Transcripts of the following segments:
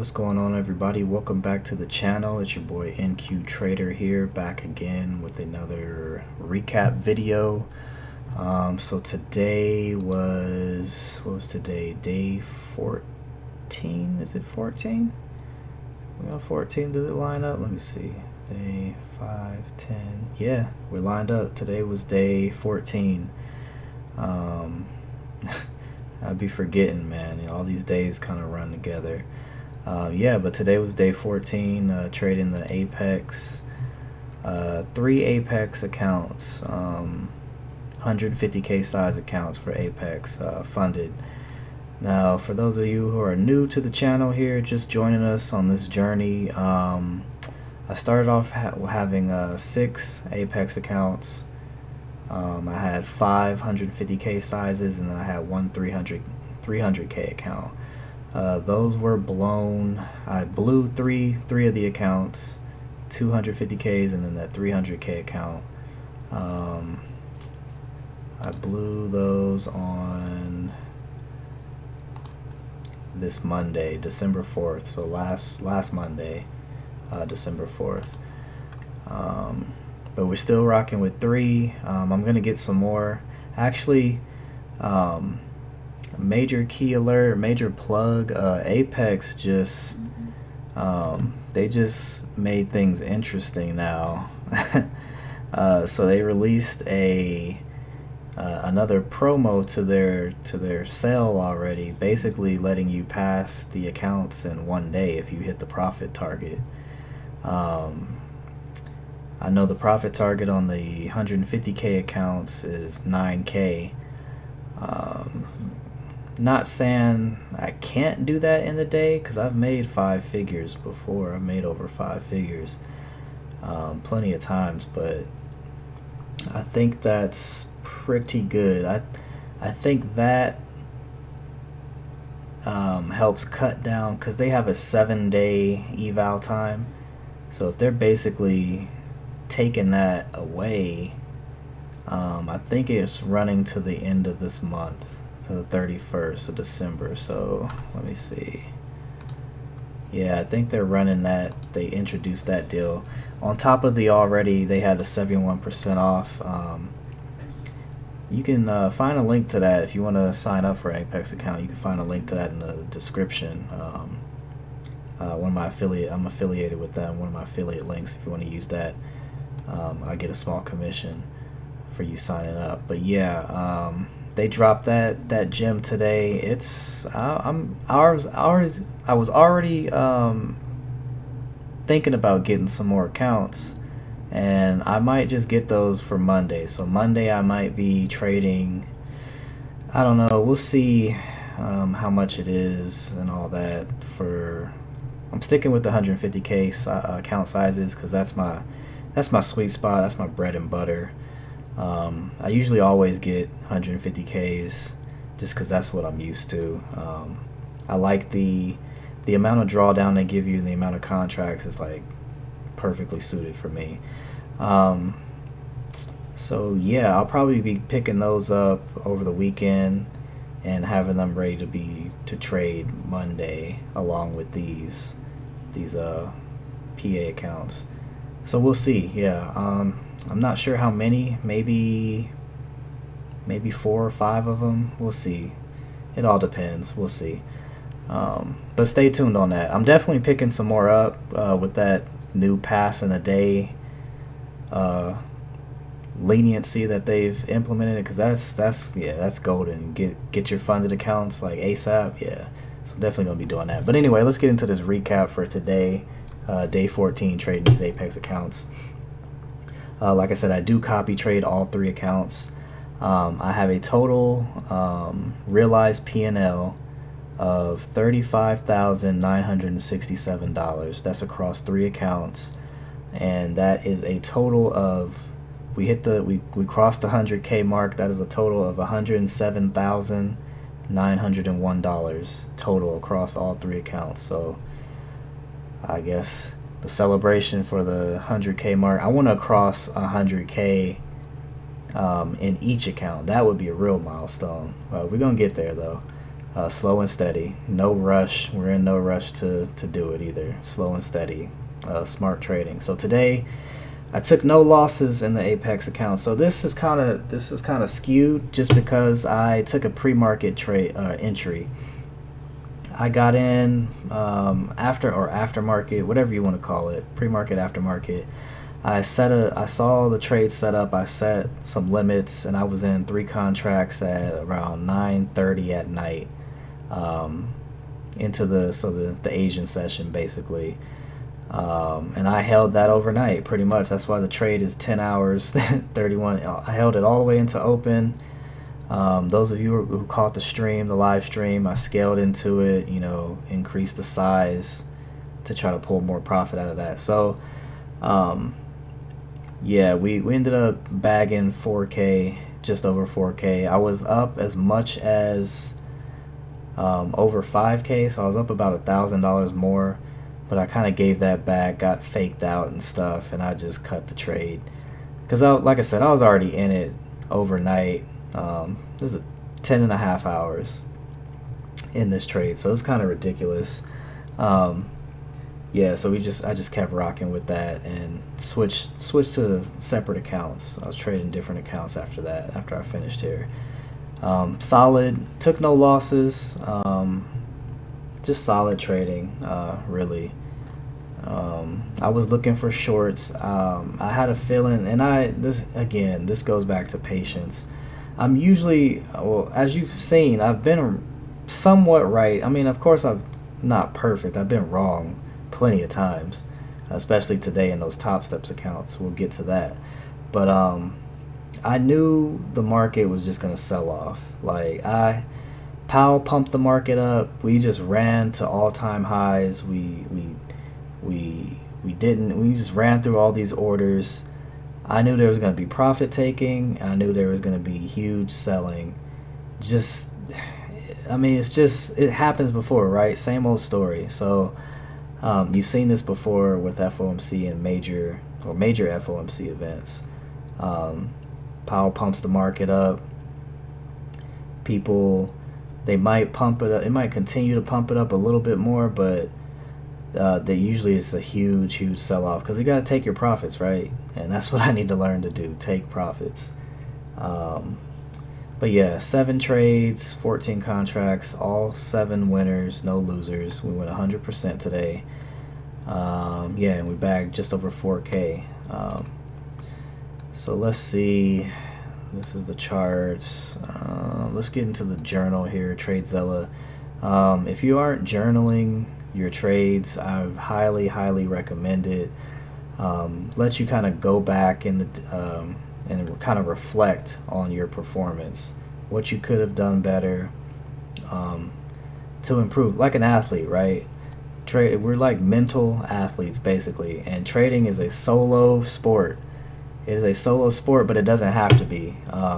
What's going on, everybody? Welcome back to the channel. It's your boy NQ Trader here, back again with another recap video. So today was, what was today? Day 14? Is it 14? We on 14? Did it line up? Let me see. Day 5, 10. Yeah, we're lined up. Today was day 14. I'd be forgetting, man. You know, all these days kind of run together. Yeah, but today was day 14, trading the Apex, 3 Apex accounts, 150k size accounts for Apex, funded. Now, for those of you who are new to the channel here, just joining us on this journey, I started off having 6 Apex accounts. I had 5 150k sizes, and then I had one 300k account. Those were blown. I blew three of the accounts, 250ks, and then that 300k account. I blew those on this Monday, December 4th. So last Monday, December 4th. But we're still rocking with 3. I'm gonna get some more. Actually, major key alert, major plug. Apex just they just made things interesting now. So they released another promo to their sale already, basically letting you pass the accounts in one day if you hit the profit target. I know the profit target on the 150k accounts is 9k. Not saying I can't do that in the day, because I've made 5 figures before. I've made over 5 figures plenty of times, but I think that's pretty good. I think that helps cut down, because they have a 7-day eval time. So if they're basically taking that away, I think it's running to the end of this month, to the 31st of December. So let me see. Yeah, I think they're running that. They introduced that deal on top of the already. They had the 71% off. You can find a link to that if you want to sign up for an Apex account. You can find a link to that in the description. One of my I'm affiliated with them. One of my affiliate links. If you want to use that, I get a small commission for you signing up. But yeah, they dropped that gem today. It's I was already thinking about getting some more accounts, and I might just get those for Monday. So Monday I might be trading. I don't know. We'll see how much it is and all that. I'm sticking with the 150k account sizes, because that's my sweet spot. That's my bread and butter. I usually always get 150ks just because that's what I'm used to. I like the amount of drawdown they give you and the amount of contracts is like perfectly suited for me. So yeah, I'll probably be picking those up over the weekend and having them ready to trade Monday along with these PA accounts. So we'll see. Yeah, I'm not sure how many. Maybe 4 or 5 of them. We'll see. It all depends. We'll see. But stay tuned on that. I'm definitely picking some more up with that new pass in a day leniency that they've implemented, because that's golden. Get your funded accounts like ASAP. Yeah, so I'm definitely gonna be doing that. But anyway, let's get into this recap for today. Day 14, trading these Apex accounts. Like I said, I do copy trade all 3 accounts. I have a total realized P&L of $35,967. That's across 3 accounts, and that is a total of, we crossed the 100k mark. That is a total of $107,901 total across all 3 accounts. So I guess the celebration for the 100k mark, I want to cross 100k in each account. That would be a real milestone. We're gonna get there though. Slow and steady, no rush. We're in no rush to do it either. Slow and steady, smart trading. So today I took no losses in the Apex account. So this is kind of skewed just because I took a pre-market trade entry. I got in aftermarket, whatever you want to call it, pre-market, aftermarket. I saw the trade set up. I set some limits, and I was in 3 contracts at around 9:30 at night, into the Asian session basically, and I held that overnight pretty much. That's why the trade is 10 hours, 31. I held it all the way into open. Those of you who caught the live stream, I scaled into it, increased the size to try to pull more profit out of that. So, yeah, we ended up bagging 4K, just over 4K. I was up as much as over 5K, so I was up about $1,000 more, but I kind of gave that back, got faked out and stuff, and I just cut the trade. Because, like I said, I was already in it overnight. This is 10 and a half hours in this trade, so it's kind of ridiculous. Yeah, so I just kept rocking with that and switched to separate accounts. I was trading different accounts after that, after I finished here. Solid, took no losses, just solid trading, really. I was looking for shorts. I had a feeling, and this goes back to patience. I'm usually, well, as you've seen, I've been somewhat right. I mean, of course, I'm not perfect. I've been wrong plenty of times, especially today in those Top Steps accounts. We'll get to that. But I knew the market was just going to sell off. Powell pumped the market up. We just ran to all-time highs. We just ran through all these orders. I knew there was going to be profit taking. I knew there was going to be huge selling. It happens before, right? Same old story. So you've seen this before with FOMC and major FOMC events. Powell pumps the market up. People, they might pump it up. It might continue to pump it up a little bit more, but usually it's a huge sell-off because you got to take your profits, right? And that's what I need to learn to do, take profits. But yeah, 7 trades, 14 contracts, all 7 winners, no losers. We went 100% today. Yeah, and we bagged just over 4K. So let's see. This is the charts. Let's get into the journal here, Tradezella. If you aren't journaling your trades, I highly recommend it. Let you kind of go back and kind of reflect on your performance, what you could have done better, to improve, like an athlete, right? We're like mental athletes basically, and trading is a solo sport. It is a solo sport, but it doesn't have to be.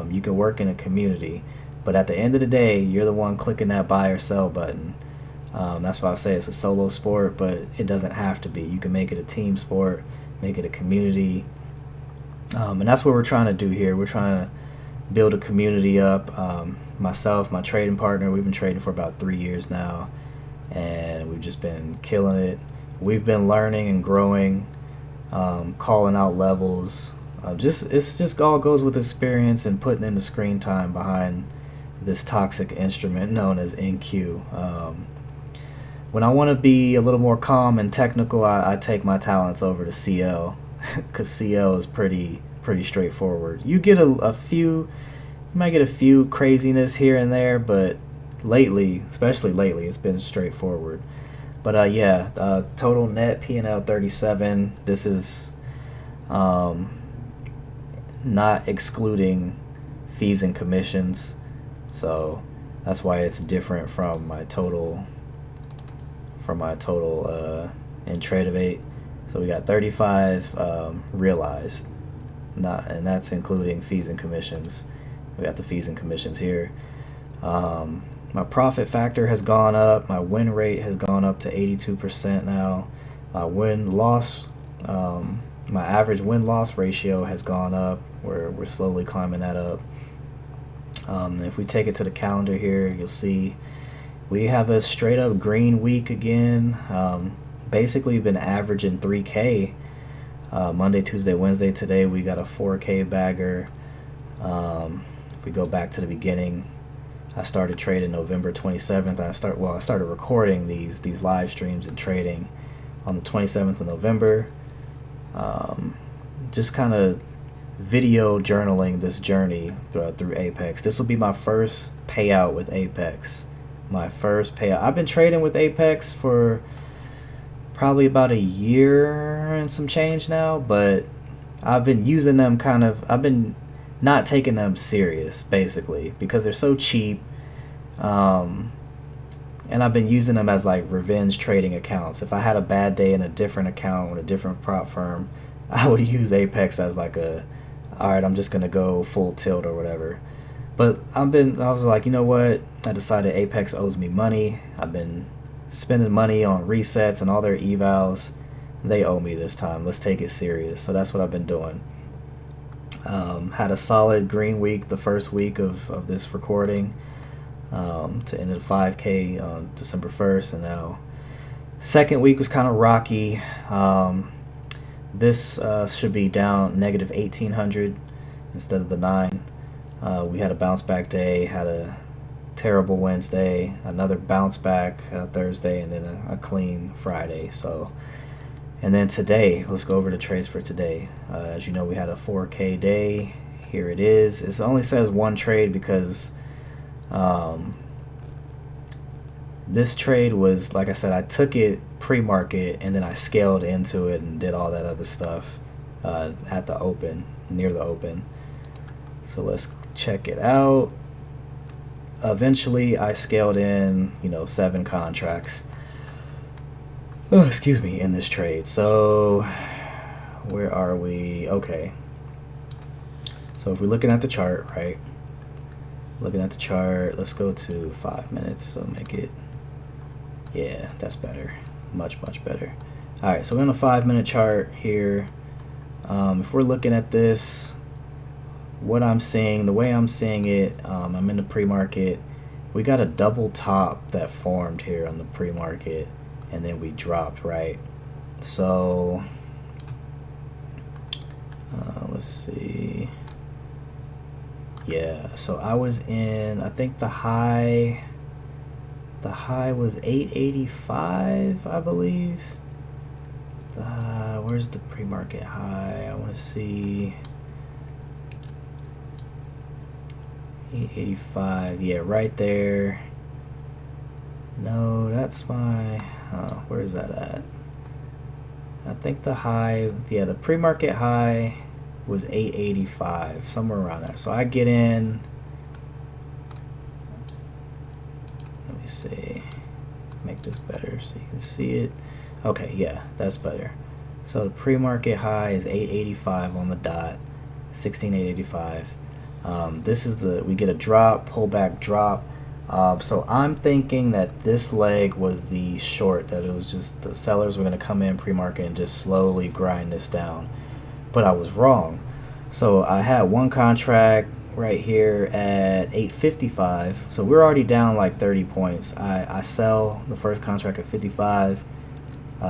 You can work in a community, but at the end of the day, you're the one clicking that buy or sell button. That's why I say it's a solo sport, but it doesn't have to be. You can make it a team sport, make it a community, and that's what we're trying to do here. We're trying to build a community up. Myself, my trading partner, we've been trading for about 3 years now, and we've just been killing it. We've been learning and growing, calling out levels. It's just all goes with experience and putting in the screen time behind this toxic instrument known as NQ. When I want to be a little more calm and technical, I take my talents over to CL, because CL is pretty straightforward. You get you might get a few craziness here and there, but especially lately, it's been straightforward. But yeah, total net P&L 37. This is not excluding fees and commissions, so that's why it's different from my total in Tradevate. So we got 35 realized, and that's including fees and commissions. We got the fees and commissions here. My profit factor has gone up. My win rate has gone up to 82% now. My my average win-loss ratio has gone up. We're slowly climbing that up. If we take it to the calendar here, you'll see We have a straight up green week again. Basically been averaging 3K Monday, Tuesday, Wednesday. Today we got a 4K bagger. If we go back to the beginning, I started trading November 27th. I started recording these live streams and trading on the 27th of November. Just kind of video journaling this journey through Apex. This will be my first payout with Apex. My first payout. I've been trading with Apex for probably about a year and some change now, but I've been using them I've been not taking them serious, basically, because they're so cheap. And I've been using them as like revenge trading accounts. If I had a bad day in a different account with a different prop firm, I would use Apex as like alright, I'm just gonna go full tilt or whatever. But I was like, you know what? I decided Apex owes me money. I've been spending money on resets and all their evals. They owe me this time. Let's take it serious. So that's what I've been doing. Had a solid green week the first week of this recording, to end at 5K on December 1st, and now second week was kind of rocky. This should be down negative 1800 instead of the 9. We had a bounce back day, had a terrible Wednesday, another bounce back Thursday, and then a clean Friday. So, and then today, let's go over the trades for today. As you know, we had a 4K day. Here it is. It only says one trade because this trade was, like I said, I took it pre-market and then I scaled into it and did all that other stuff at the open, near the open. So let's check it out. Eventually I scaled in, 7 contracts. Oh, excuse me, in this trade. So where are we? Okay. So if we're looking at the chart, right? Looking at the chart, let's go to 5 minutes. So make it, yeah, that's better. Much better. All right, so we're on a 5-minute chart here. If we're looking at this, what I'm seeing, the way I'm seeing it, I'm in the pre-market. We got a double top that formed here on the pre-market, and then we dropped, right? So let's see. Yeah, so I was in, I think the high was 885, I believe. Where's the pre-market high? I want to see 885. Yeah, right there. No, that's my, where is that at? I think the high, yeah, the pre-market high was 885, somewhere around there. So I get in, let me see, make this better so you can see it. Okay, yeah, that's better. So the pre-market high is 885 on the dot, 16,885. This is we get a drop, pullback drop. So I'm thinking that this leg was the short, that it was just the sellers were going to come in pre-market and just slowly grind this down. But I was wrong. So I had one contract right here at 855. So we're already down like 30 points. I sell the first contract at 55.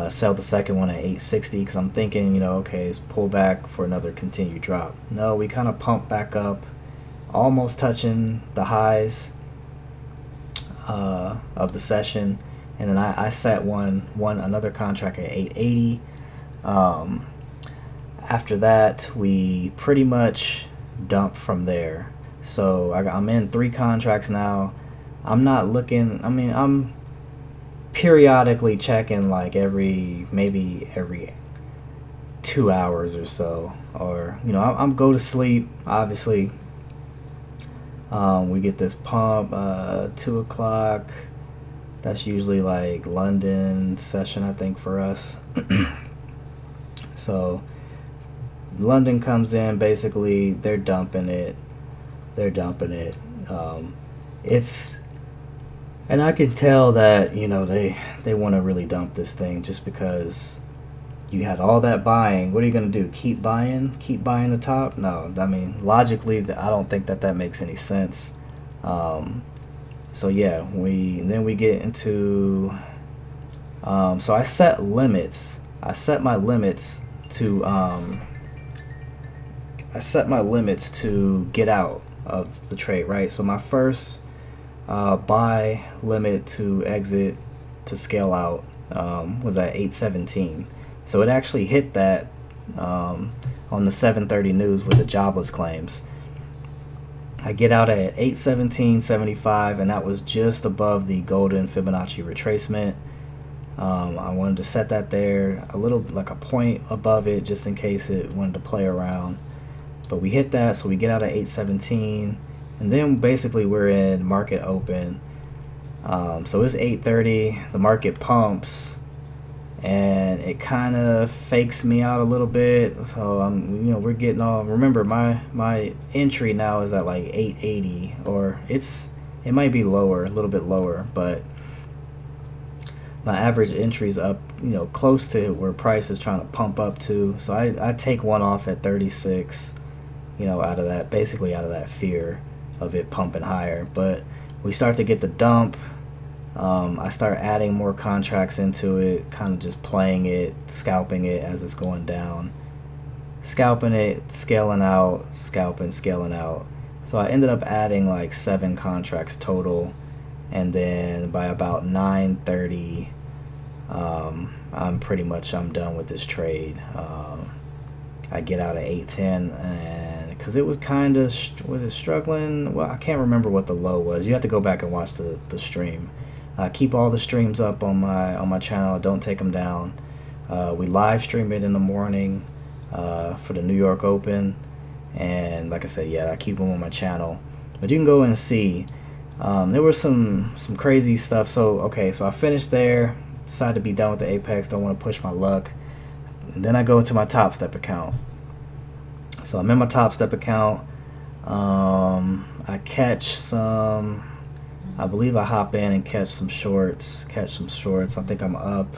Sell the second one at 860 because I'm thinking, okay, it's pull back for another continued drop. No, we kind of pumped back up, almost touching the highs of the session, and then I set another contract at 880. After that, we pretty much dumped from there. So I'm in 3 contracts now. I'm not looking, I'm periodically checking like maybe every 2 hours or so, or I'm go to sleep, obviously. We get this pump 2 o'clock. That's usually like London session, I think, for us. So London comes in, basically they're dumping it. And I can tell that they want to really dump this thing just because you had all that buying. What are you going to do? Keep buying the top? No, logically, I don't think that makes any sense. So yeah, we get into so I set limits. I set my limits to get out of the trade, right? So my first buy limit to exit to scale out was at 817. So it actually hit that on the 7:30 news with the jobless claims. I get out at 817.75, and that was just above the golden Fibonacci retracement. I wanted to set that there a little, like a point above it, just in case it wanted to play around. But we hit that, so we get out at 817, and then basically we're in market open. So it's 8:30. The market pumps, and it kind of fakes me out a little bit. So we're getting all. Remember, my entry now is at like 880, or it might be lower, a little bit lower, but my average entry is up, close to where price is trying to pump up to. So I take one off at 36, out of that fear of it pumping higher. But we start to get the dump. I start adding more contracts into it, kind of just playing it, scalping it as it's going down, scalping it, scaling out, scalping, scaling out. So I ended up adding like 7 contracts total, and then by about 9:30, I'm done with this trade. I get out at 8:10, and because it was kind of was it struggling? Well, I can't remember what the low was. You have to go back and watch the stream. Keep all the streams up on my channel. Don't take them down. We live stream it in the morning for the New York Open, and like I said, I keep them on my channel. But you can go and see. There was some crazy stuff. So I finished there. Decided to be done with the Apex. Don't want to push my luck. And then I go into my Top Step account. So I'm in my Top Step account. I catch some. I believe I hop in and catch some shorts. I think I'm up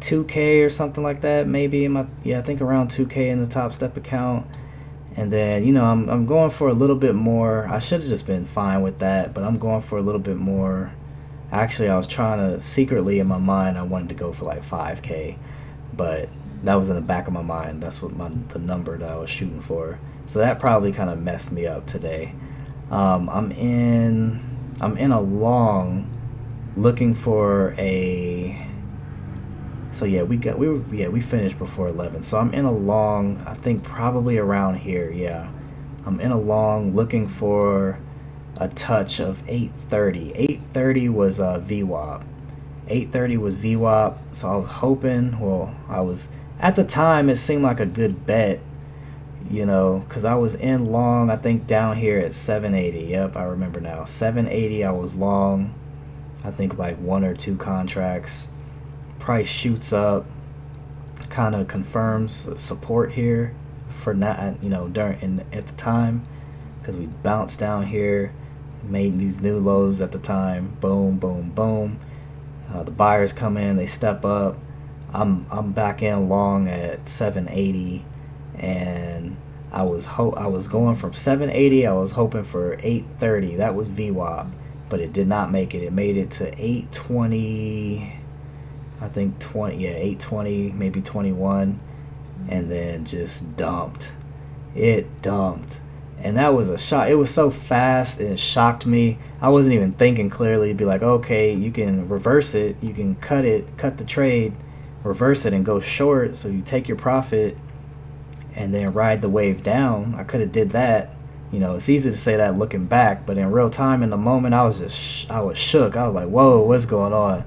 2K or something like that. Maybe I think around 2K in the Top Step account. And then I'm going for a little bit more. I should have just been fine with that, but I'm going for a little bit more. Actually, I was trying to secretly in my mind I wanted to go for like 5K, but that was in the back of my mind. That's what the number that I was shooting for. So that probably kind of messed me up today. I'm in a long, looking for a. So we finished before 11. So I'm in a long, I think probably around here. Yeah, I'm in a long looking for a touch of 830. 830 was VWAP. 830 was VWAP. So I was hoping. Well, at the time it seemed like a good bet, because I was in long. I think down here at 780. Yep, I remember now. 780. I was long. I think like 1 or 2 contracts. Price shoots up, kind of confirms support here for not at the time, because we bounced down here, made these new lows at the time. Boom, boom, boom. The buyers come in, they step up. I'm back in long at 780, and I was going from 780. I was hoping for 830. That was VWAP, but it did not make it. It made it to 820. I think 820, maybe 21, and then just dumped. It dumped, and that was a shock. It was so fast, and it shocked me. I wasn't even thinking clearly. Be like, okay, you can reverse it, you can cut the trade, reverse it, and go short. So you take your profit, and then ride the wave down. I could have did that. It's easy to say that looking back, but in real time, in the moment, I was shook. I was like, whoa, what's going on?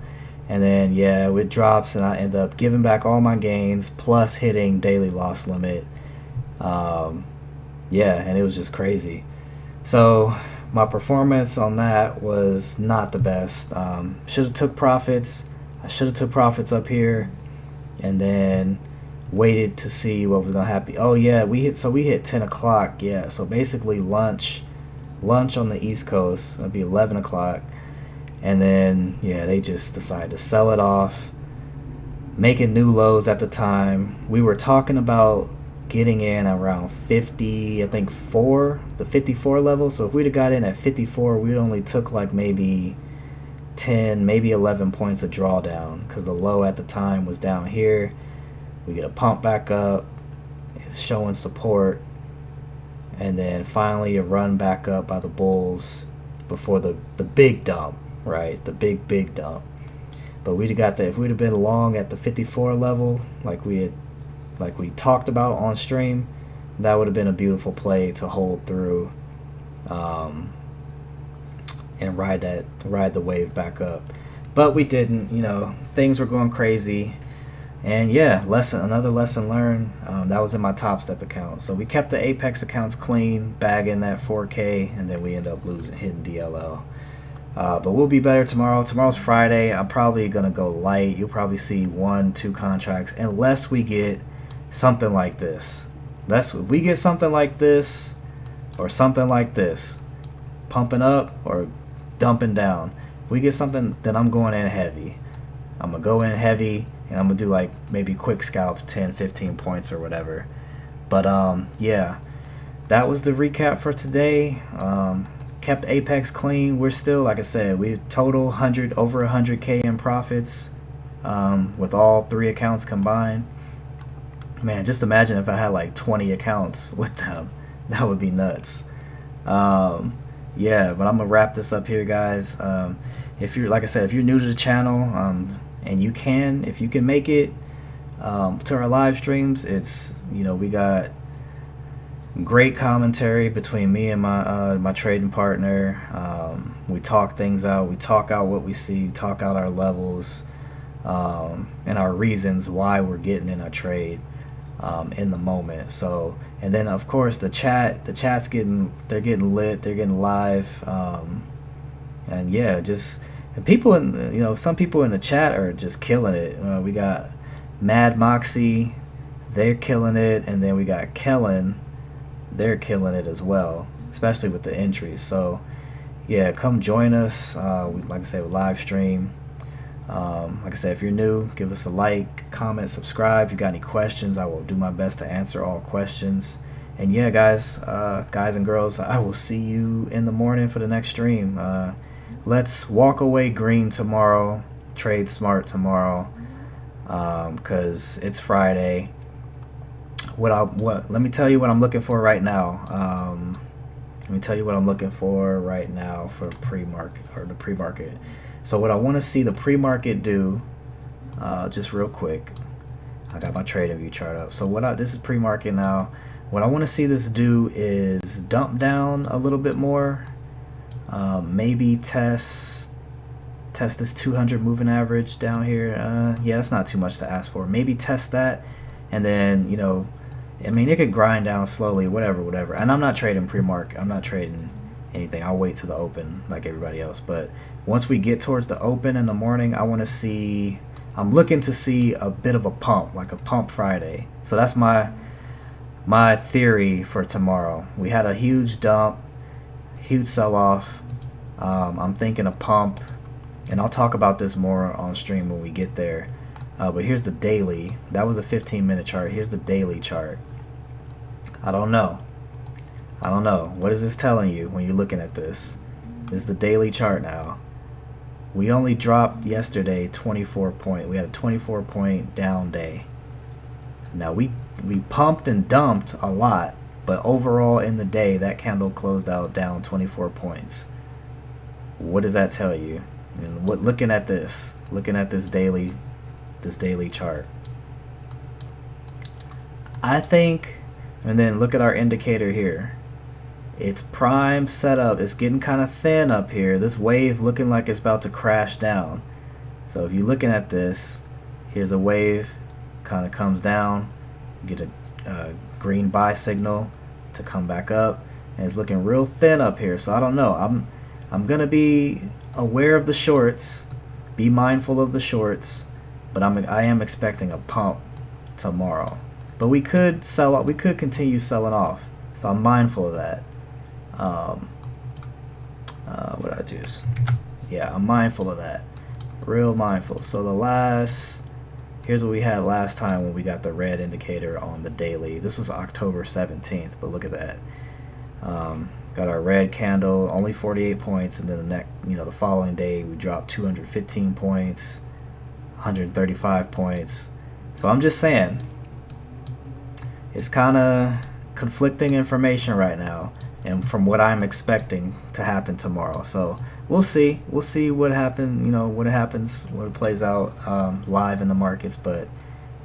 And then it drops, and I end up giving back all my gains plus hitting daily loss limit. And it was just crazy. So my performance on that was not the best. Should have took profits. I should have took profits up here, and then waited to see what was gonna happen. Oh yeah, we hit 10 o'clock. Yeah, so basically lunch on the East Coast. It'd be 11 o'clock. And then, they just decided to sell it off, making new lows at the time. We were talking about getting in around 50, I think the 54 level. So if we'd have got in at 54, we'd only took like maybe 10, maybe 11 points of drawdown, because the low at the time was down here. We get a pump back up, it's showing support, and then finally a run back up by the bulls before the big dump, right? The big dump. But we'd have got that if we'd have been long at the 54 level, like we talked about on stream. That would have been a beautiful play to hold through, and ride the wave back up. But we didn't. Things were going crazy, and yeah, another lesson learned. That was in my Top Step account. So we kept the Apex accounts clean, bagging that 4K, and then we end up hitting DLL. But we'll be better tomorrow. Tomorrow's Friday. I'm probably gonna go light. You'll probably see 1-2 contracts, unless we get something like this. If we get something like this, or something like this, pumping up or dumping down. If we get something, then I'm going in heavy. I'm gonna go in heavy, and I'm gonna do like maybe quick scalps, 10-15 points or whatever. But yeah, that was the recap for today. Kept Apex clean. We're still, like I said, we total over 100K in profits, with all 3 accounts combined. Man, just imagine if I had like 20 accounts with them. That would be nuts. Yeah, but I'm gonna wrap this up here, guys. If you're, like I said, if you're new to the channel, and if you can make it to our live streams, it's, we got great commentary between me and my trading partner. We talk things out. We talk out what we see, talk out our levels, and our reasons why we're getting in a trade in the moment. So, and then of course the chat's getting lit, they're getting live, and yeah, and people some people in the chat are just killing it. We got Mad Moxie, they're killing it, and then we got Kellen, they're killing it as well, especially with the entries. So yeah, come join us. Like I said, we live stream. Like I said, if you're new, give us a like, comment, subscribe. If you got any questions, I will do my best to answer all questions. And yeah, guys and girls, I will see you in the morning for the next stream. Let's walk away green tomorrow, trade smart tomorrow, because it's Friday. Let me tell you what I'm looking for right now. Let me tell you what I'm looking for right now for pre-market, or the pre-market. So what I want to see the pre-market do, just real quick, I got my trading view chart up. So this is pre-market now. What I want to see this do is dump down a little bit more, maybe test this 200 moving average down here. Yeah, that's not too much to ask for. Maybe test that, and then I mean, it could grind down slowly, whatever. And I'm not trading pre-market. I'm not trading anything. I'll wait to the open like everybody else. But once we get towards the open in the morning, I'm looking to see a bit of a pump, like a pump Friday. So that's my theory for tomorrow. We had a huge dump, huge sell-off. I'm thinking a pump, and I'll talk about this more on stream when we get there. But here's the daily. That was a 15-minute chart. Here's the daily chart. I don't know. What is this telling you when you're looking at this? This is the daily chart now. We only dropped yesterday 24 point. We had a 24 point down day. Now we pumped and dumped a lot, but overall in the day that candle closed out down 24 points. What does that tell you? And looking at this daily chart, I think. And then look at our indicator here. It's prime setup. It's getting kind of thin up here. This wave looking like it's about to crash down. So if you're looking at this, here's a wave, kind of comes down, you get a green buy signal to come back up, and it's looking real thin up here. So I don't know. I'm gonna be aware of the shorts, be mindful of the shorts, but I am expecting a pump tomorrow. But we could sell off. We could continue selling off. So I'm mindful of that. What did I choose? Yeah, I'm mindful of that. Real mindful. So the last Here's what we had last time when we got the red indicator on the daily. This was October 17th, but look at that. Got our red candle, only 48 points, and then the following day we dropped 215 points, 135 points. So I'm just saying, it's kind of conflicting information right now, and from what I'm expecting to happen tomorrow. So we'll see what happens. What happens, what it plays out live in the markets. But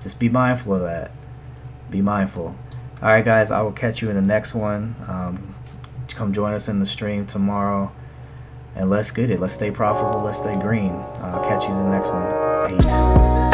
just be mindful of that. Be mindful. All right, guys. I will catch you in the next one. Come join us in the stream tomorrow, and let's get it. Let's stay profitable. Let's stay green. I'll catch you in the next one. Peace.